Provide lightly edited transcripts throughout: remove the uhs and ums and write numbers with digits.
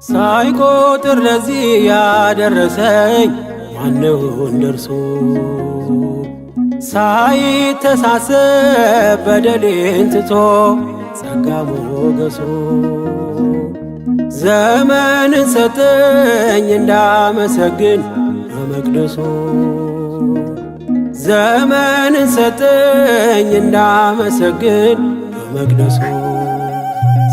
ሳይቆጥር ለዚህ ያደረሰኝ ማነው እንደርሱ? ሳይተሳሰብ በደሌን ትቶ ጸጋ ሞገሱ ዘመንን ሰጠኝ እንዳመሰግን በመቅደሱ ዘመንን ሰጠኝ እንዳመሰግን በመቅደሱ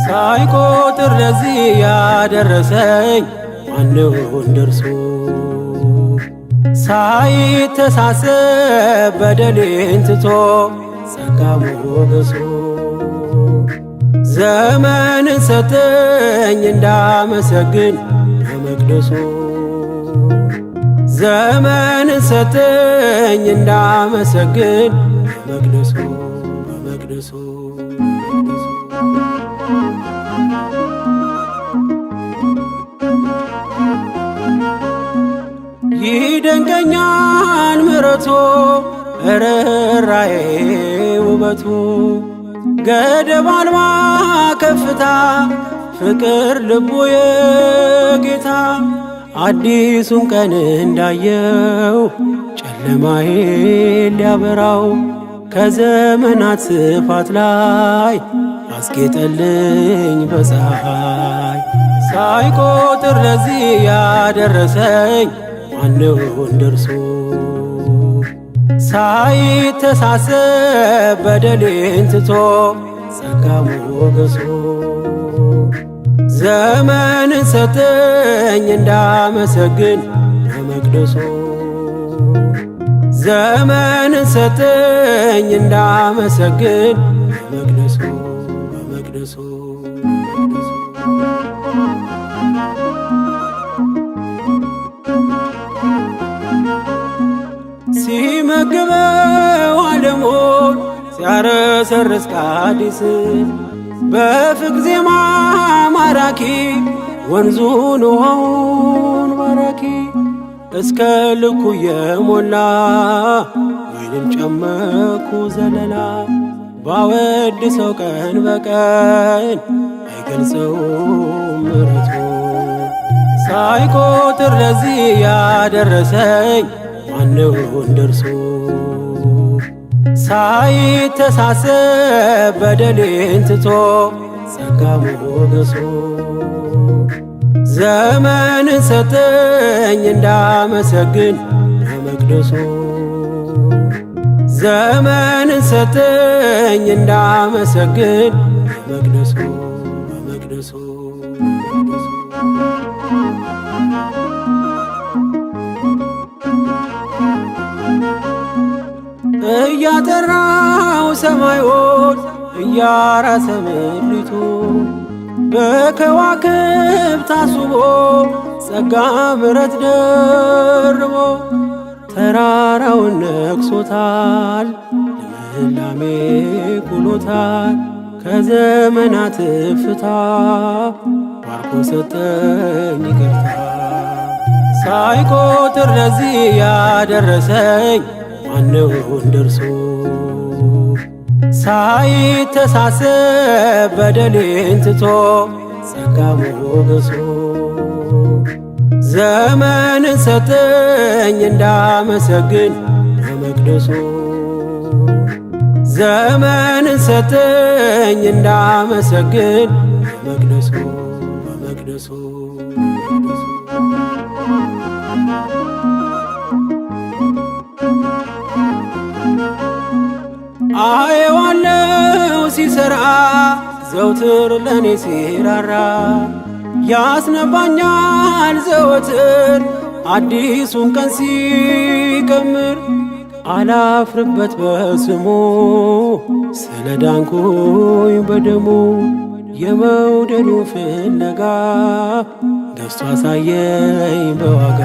ሳይቆጥር ለዚህ ያደረሰኝ ማነው እንደርሱ? ሳይተሳሰብ በደሌን ትቶ ጸጋ ሞገሱ ዘመንን ሰጠኝ እንዳመሰግን በመቅደሱ ዘመንን ሰጠኝ እንዳመሰግን በመቅደሱ በመቅደሱ ይደንቀኛል ምሕረቱ ርኅራኄ ውበቱ ገደብ አልባ ከፍታ ፍቅር ልቡ የጌታ አዲሱን ቀን እንዳየው ጨለማዬን ሊያበራው ከዘመናት ስፋት ላይ አስጌጠልኝ በፀሐይ ሳይቆጥር ለዚህ ያደረሰኝ ማነው እንደርሱ? ሳይተሳሰብ በደሌን ትቶ ጸጋ ሞገሱ ዘመንን ሰጠኝ እንዳመሰግን በመቅደሱ ዘመንን ሰጠኝ እንዳመሰግን በመቅደሱ በመቅደሱ ሲመግበው ዓለሙን ሲያረሰርስ ቃዲስ በፍቅር ዜማ ማራኪ ወንዙን ውሃውን ባራኪ እስከ ልኩ የሞላ ወይንን ጨመኩ ዘለላ ባወድሰው ቀን በቀን አይገልጸውም ምሕረቱ ሳይቆጥር ለዚህ ያደረሰኝ ማነው እንደርሱ? ሳይተሳሰብ በደሌን ትቶ ጸጋ ሞገሱ ዘመንን ሰጠኝ እንዳመሰግን በመቅደሱ ዘመንን ሰጠኝ እንዳመሰግን በመቅደሱ በመቅደሱ እያጠራው ሰማዩን እያራሰ ምድሪቱ በከዋክብት አስቦ ጸጋ ምሕረት ደርቦ ተራራውን ነክሶታል ልምላሜ ኩሎታል ከዘመናት ፍታ ባርኮ ሰጠኝ ይቅርታ ሳይቆጥር ለዚህ ያደረሰኝ ማነው እንደርሱ? ሳይተሳሰብ በደሌን ትቶ ጸጋ ሞገሱ ዘመንን ሰጠኝ እንዳመሰግን በመቅደሱ ዘመንን ሰጠኝ እንዳመሰግን በመቅደሱ በመቅደሱ አየዋለው ሲሰራ ዘውትር ለኔ ሲራራ ያስነባኛል ዘወትር አዲሱን ቀን ሲቀምር አላፍርበት በስሙ ስለ ዳንኩኝ በደሙ የመውደዱ ፍለጋ ገዝቶ አሳየኝ በዋጋ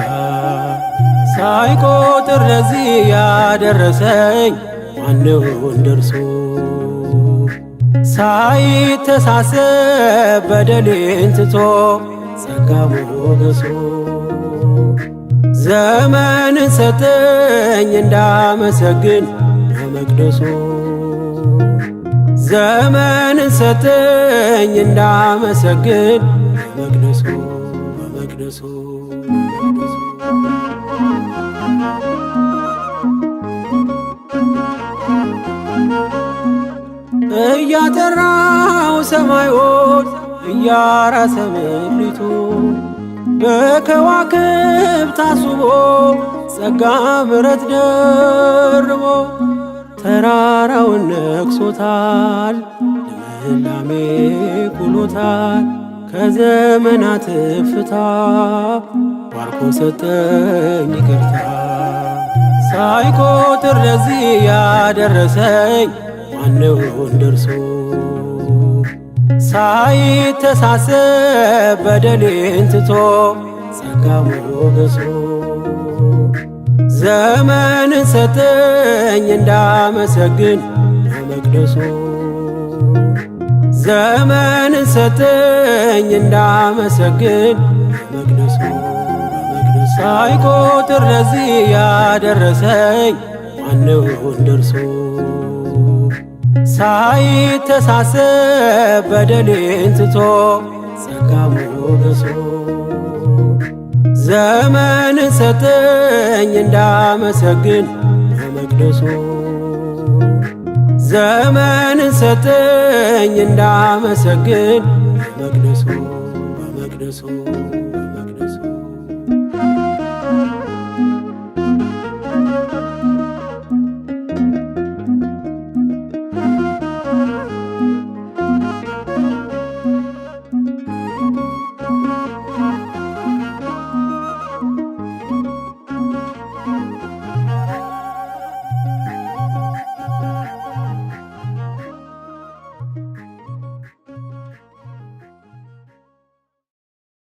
ሳይቆጥር ለዚህ ያደረሰኝ ማነው እንደርሱ? ሳይተሳሰብ በደሌን ትቶ ጸጋ ሞገሱ ዘመንን ሰጠኝ እንዳመሰግን በመቅደሱ ዘመንን ሰጠኝ እንዳመሰግን በመቅደሱ በመቅደሱ እያጠራው ሰማዩን እያራሰ ምድሪቱ በከዋክብት አስቦ ጸጋ ምሕረት ደርቦ ተራራውን ነክሶታል ልምላሜ ኩሎታል ከዘመናት እፍታ ባርኮ ሰጠኝ ይቅርታ ሳይቆጥር ለዚህ ያደረሰኝ ማነው እንደርሱ ሳይተሳሰብ በደሌን ትቶ ጸጋ ሞገሱ ዘመንን ሰጠኝ እንዳመሰግን በመቅደሱ ዘመንን ሰጠኝ እንዳመሰግን በመቅደሱ ሳይቆጥር ለዚህ ያደረሰኝ ማነው እንደርሱ ሳይተሳሰብ በደሌን ትቶ ጸጋ ሞገሱ ዘመንን ሰጠኝ እንዳመሰግን በመቅደሱ ዘመንን ሰጠኝ እንዳመሰግን በመቅደሱ